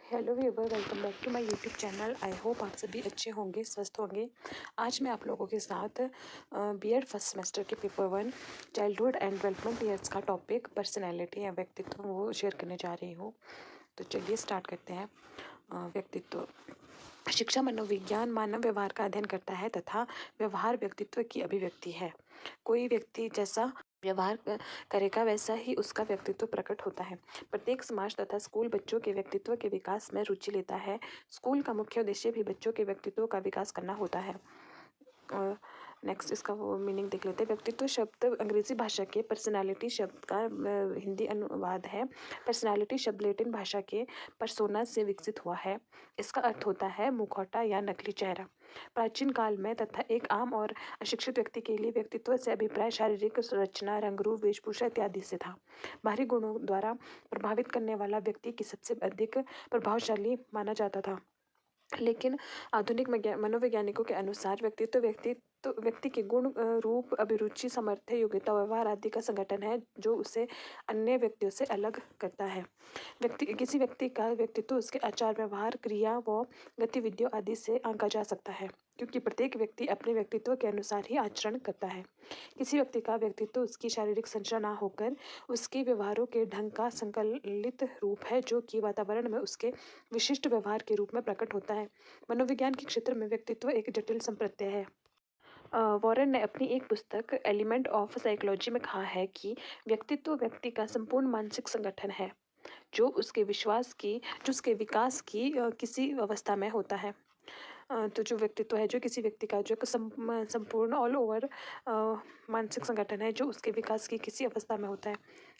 Hello viewer, welcome back to my YouTube channel. I hope आप सभी अच्छे होंगे, स्वस्थ होंगे। आज मैं आप लोगों के साथ बीएड फर्स्ट सेमेस्टर के paper 1 childhood and development years का टॉपिक पर्सनैलिटी या व्यक्तित्व वो शेयर करने जा रही हूँ। तो चलिए स्टार्ट करते हैं। व्यक्तित्व शिक्षा मनोविज्ञान मानव व्यवहार का अध्ययन करता है तथा व्यवहार व्यक्तित्व की अभिव्यक्ति है। कोई व्यक्ति जैसा व्यवहार करेगा वैसा ही उसका व्यक्तित्व प्रकट होता है। प्रत्येक समाज तथा स्कूल बच्चों के व्यक्तित्व के विकास में रुचि लेता है। स्कूल का मुख्य उद्देश्य भी बच्चों के व्यक्तित्व का विकास करना होता है। नेक्स्ट इसका वो मीनिंग देख लेते हैं। व्यक्तित्व शब्द अंग्रेजी भाषा के पर्सनालिटी शब्द का हिंदी अनुवाद है। पर्सनालिटी शब्द लैटिन भाषा के पर्सोना से विकसित हुआ है। इसका अर्थ होता है मुखौटा या नकली चेहरा। प्राचीन काल में तथा एक आम और अशिक्षित व्यक्ति के लिए व्यक्तित्व से अभिप्राय शारीरिक संरचना, रंग, रूप, वेशभूषा इत्यादि से था। बाहरी गुणों द्वारा प्रभावित करने वाला व्यक्ति की सबसे अधिक प्रभावशाली माना जाता था। लेकिन आधुनिक मनोवैज्ञानिकों के अनुसार व्यक्ति के गुण, रूप, अभिरुचि, सामर्थ्य, योग्यता, व्यवहार आदि का संगठन है जो उसे अन्य व्यक्तियों से अलग करता है। किसी व्यक्ति का व्यक्तित्व उसके आचार, व्यवहार, क्रिया व गतिविधियों आदि से आंका जा सकता है, क्योंकि प्रत्येक व्यक्ति अपने व्यक्तित्व के अनुसार ही आचरण करता है। किसी व्यक्ति का व्यक्तित्व उसकी शारीरिक संरचना ना होकर उसके व्यवहारों के ढंग का संकलित रूप है, जो कि वातावरण में उसके विशिष्ट व्यवहार के रूप में प्रकट होता है। मनोविज्ञान के क्षेत्र में व्यक्तित्व एक जटिल संप्रत्यय है। वॉरेन ने अपनी एक पुस्तक एलिमेंट ऑफ साइकोलॉजी में कहा है कि व्यक्तित्व व्यक्ति का संपूर्ण मानसिक संगठन है, जो उसके विकास की किसी अवस्था में होता है। तो जो व्यक्तित्व है, जो किसी व्यक्ति का जो एक संपूर्ण ऑल ओवर मानसिक संगठन है, जो उसके विकास की किसी अवस्था में होता है,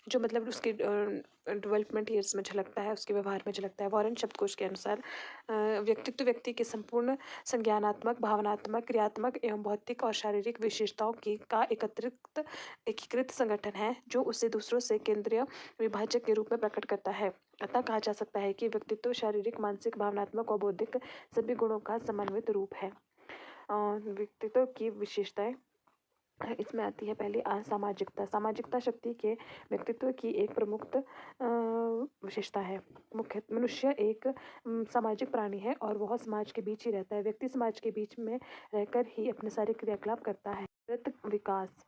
जो मतलब उसके डेवलपमेंट ईयर्स में झलकता है, उसके व्यवहार में झलकता है। वॉरेन शब्दकोश के अनुसार व्यक्तित्व व्यक्ति के संपूर्ण संज्ञानात्मक, भावनात्मक, क्रियात्मक एवं भौतिक और शारीरिक विशेषताओं की का एकीकृत संगठन है, जो उसे दूसरों से केंद्रीय विभाजक के रूप में प्रकट करता है। अतः कहा जा सकता है कि व्यक्तित्व शारीरिक, मानसिक, भावनात्मक और बौद्धिक सभी गुणों का समन्वित रूप है। व्यक्तित्व की विशेषताएं इसमें आती है। पहली सामाजिकता। सामाजिकता शक्ति के व्यक्तित्व की एक प्रमुख विशेषता है। मनुष्य एक सामाजिक प्राणी है और वह समाज के बीच ही रहता है। व्यक्ति समाज के बीच में रहकर ही अपने सारे क्रियाकलाप करता है। विकास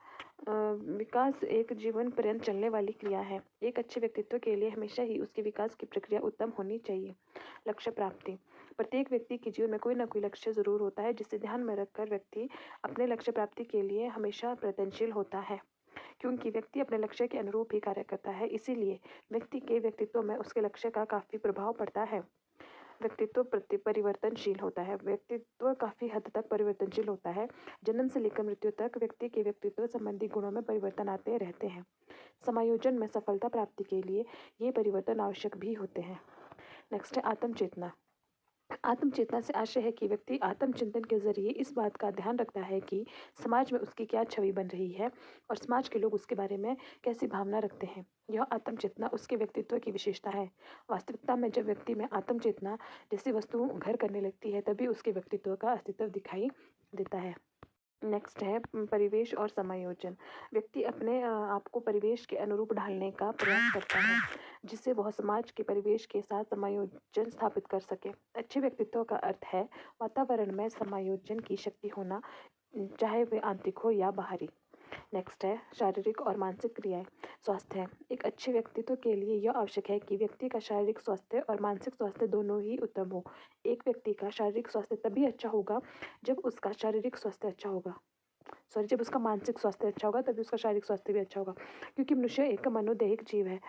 विकास एक जीवन पर्यंत चलने वाली क्रिया है। एक अच्छे व्यक्तित्व के लिए हमेशा ही उसके विकास की प्रक्रिया उत्तम होनी चाहिए। लक्ष्य प्राप्ति। प्रत्येक व्यक्ति के जीवन में कोई ना कोई लक्ष्य जरूर होता है, जिसे ध्यान में रखकर व्यक्ति अपने लक्ष्य प्राप्ति के लिए हमेशा प्रयत्नशील होता है, क्योंकि व्यक्ति अपने लक्ष्य के अनुरूप ही कार्य करता है। इसीलिए व्यक्ति के व्यक्तित्व में उसके लक्ष्य का काफी प्रभाव पड़ता है। व्यक्तित्व परिवर्तनशील होता है। व्यक्तित्व काफी हद तक परिवर्तनशील होता है। जन्म से लेकर मृत्यु तक व्यक्ति के व्यक्तित्व संबंधी गुणों में परिवर्तन आते रहते हैं। समायोजन में सफलता प्राप्ति के लिए ये परिवर्तन आवश्यक भी होते हैं। नेक्स्ट है आत्मचेतना। आत्मचेतना से आशय है कि व्यक्ति आत्मचिंतन के जरिए इस बात का ध्यान रखता है कि समाज में उसकी क्या छवि बन रही है और समाज के लोग उसके बारे में कैसी भावना रखते हैं। यह आत्मचेतना उसके व्यक्तित्व की विशेषता है। वास्तविकता में जब व्यक्ति में आत्मचेतना जैसी वस्तु घर करने लगती है, तभी उसके व्यक्तित्व का अस्तित्व दिखाई देता है। नेक्स्ट है परिवेश और समायोजन। व्यक्ति अपने आप को परिवेश के अनुरूप ढालने का प्रयास करता है, जिससे वह समाज के परिवेश के साथ समायोजन स्थापित कर सके। अच्छे व्यक्तित्व का अर्थ है वातावरण में समायोजन की शक्ति होना, चाहे वे आंतरिक हो या बाहरी। नेक्स्ट है शारीरिक और मानसिक क्रियाएं। स्वास्थ्य। एक अच्छे व्यक्तित्व के लिए यह आवश्यक है कि व्यक्ति का शारीरिक स्वास्थ्य और मानसिक स्वास्थ्य दोनों ही उत्तम हो। एक व्यक्ति का शारीरिक स्वास्थ्य तभी अच्छा होगा जब उसका शारीरिक स्वास्थ्य अच्छा होगा, जब उसका मानसिक स्वास्थ्य अच्छा होगा तभी उसका शारीरिक स्वास्थ्य भी अच्छा होगा, क्योंकि मनुष्य एक मनोदैहिक जीव है।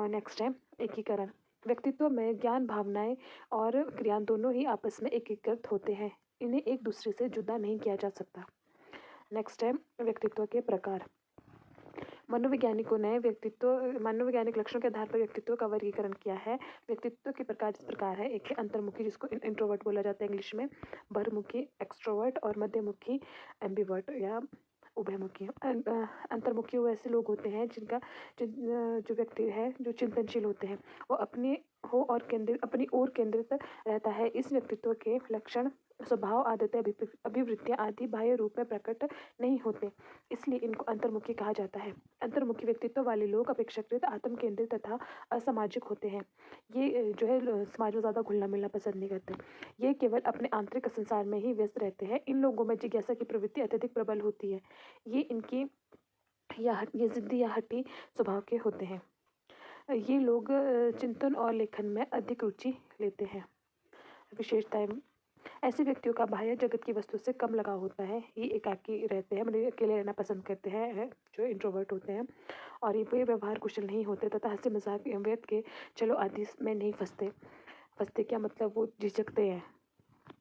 नेक्स्ट है एकीकरण। व्यक्तित्व में ज्ञान, भावनाएं और क्रिया दोनों ही आपस में एकीकृत होते हैं। इन्हें एक दूसरे से जुदा नहीं किया जा सकता। नेक्स्ट है व्यक्तित्व के प्रकार। मनोवैज्ञानिकों ने मनोवैज्ञानिक लक्षणों के आधार पर व्यक्तित्व का वर्गीकरण किया है। व्यक्तित्व के प्रकार इस प्रकार है। एक है अंतर्मुखी, जिसको इंट्रोवर्ट बोला जाता है इंग्लिश में, बहिर्मुखी एक्सट्रोवर्ट और मध्यमुखी एम्बिवर्ट या उभयमुखी। अंतर्मुखी वो ऐसे लोग होते हैं जो व्यक्ति है जो चिंतनशील होते हैं, वो अपनी ओर केंद्रित रहता है। इस व्यक्तित्व के लक्षण स्वभाव, आदतें, अभिवृत्तियाँ आदि बाह्य रूप में प्रकट नहीं होते, इसलिए इनको अंतर्मुखी कहा जाता है। अंतर्मुखी व्यक्तित्व वाले लोग अपेक्षाकृत आत्म केंद्रित तथा असामाजिक होते हैं। ये जो है समाज में ज़्यादा घुलना मिलना पसंद नहीं करते। ये केवल अपने आंतरिक संसार में ही व्यस्त रहते हैं। इन लोगों में जिज्ञासा की प्रवृत्ति अत्यधिक प्रबल होती है। ये इनकी ये ज़िद्दी या हठी स्वभाव के होते हैं। ये लोग चिंतन और लेखन में अधिक रुचि लेते हैं। विशेषताएं, ऐसे व्यक्तियों का बाह्य जगत की वस्तु से कम लगाव होता है। ये एकाकी रहते हैं, मतलब अकेले रहना पसंद करते हैं, जो इंट्रोवर्ट होते हैं। और ये व्यवहार कुशल नहीं होते तथा हंसी मजाक व्यर्थ के चलो आदि में नहीं फंसते। फंसते क्या मतलब, वो झिझकते हैं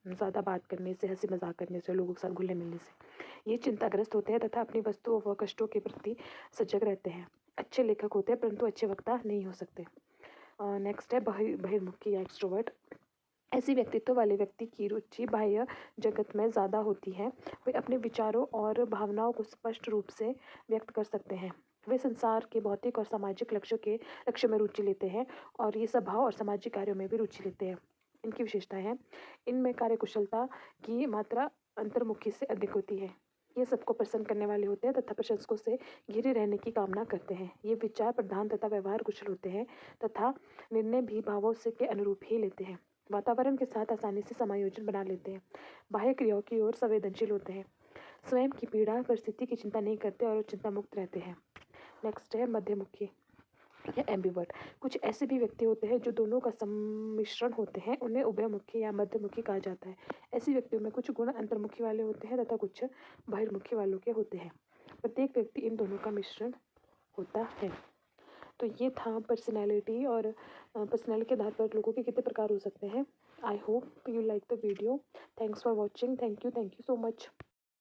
ज़्यादा बात करने से, हंसी मजाक करने से, लोगों के साथ घुलने मिलने से। ये चिंताग्रस्त होते हैं तथा अपनी वस्तुओं व कष्टों के प्रति सजग रहते हैं। अच्छे लेखक होते हैं परंतु अच्छे वक्ता नहीं हो सकते। नेक्स्ट है बहिर्मुखी या एक्सट्रोवर्ट। ऐसी व्यक्तित्व वाले व्यक्ति की रुचि बाह्य जगत में ज़्यादा होती है। वे अपने विचारों और भावनाओं को स्पष्ट रूप से व्यक्त कर सकते हैं। वे संसार के भौतिक और सामाजिक लक्ष्य में रुचि लेते हैं और ये स्वभाव और सामाजिक कार्यों में भी रुचि लेते हैं। इनकी विशेषताएं हैं, इनमें कार्यकुशलता की मात्रा अंतर्मुखी से अधिक होती है। ये सबको प्रसन्न करने वाले होते हैं तथा प्रशंसकों से घिरे रहने की कामना करते हैं। ये विचार प्रधान तथा व्यवहार कुशल होते हैं तथा निर्णय भी भावों से के अनुरूप ही लेते हैं। वातावरण के साथ आसानी से समायोजन बना लेते हैं। बाह्य क्रियाओं की ओर संवेदनशील होते हैं। स्वयं की पीड़ा परिस्थिति की चिंता नहीं करते और चिंता मुक्त रहते हैं। नेक्स्ट है मध्यमुखी या एम्बिवर्ट। कुछ ऐसे भी व्यक्ति होते हैं जो दोनों का सम्मिश्रण होते हैं, उन्हें उभयमुखी या मध्यमुखी कहा जाता है। ऐसे व्यक्तियों में कुछ गुण अंतर्मुखी वाले होते हैं तथा कुछ बहिर्मुखी वालों के होते हैं। प्रत्येक व्यक्ति इन दोनों का मिश्रण होता है। तो ये था पर्सनैलिटी, और पर्सनैलिटी के आधार पर लोगों के कितने प्रकार हो सकते हैं। I hope you like the video. Thanks for watching. Thank you so much.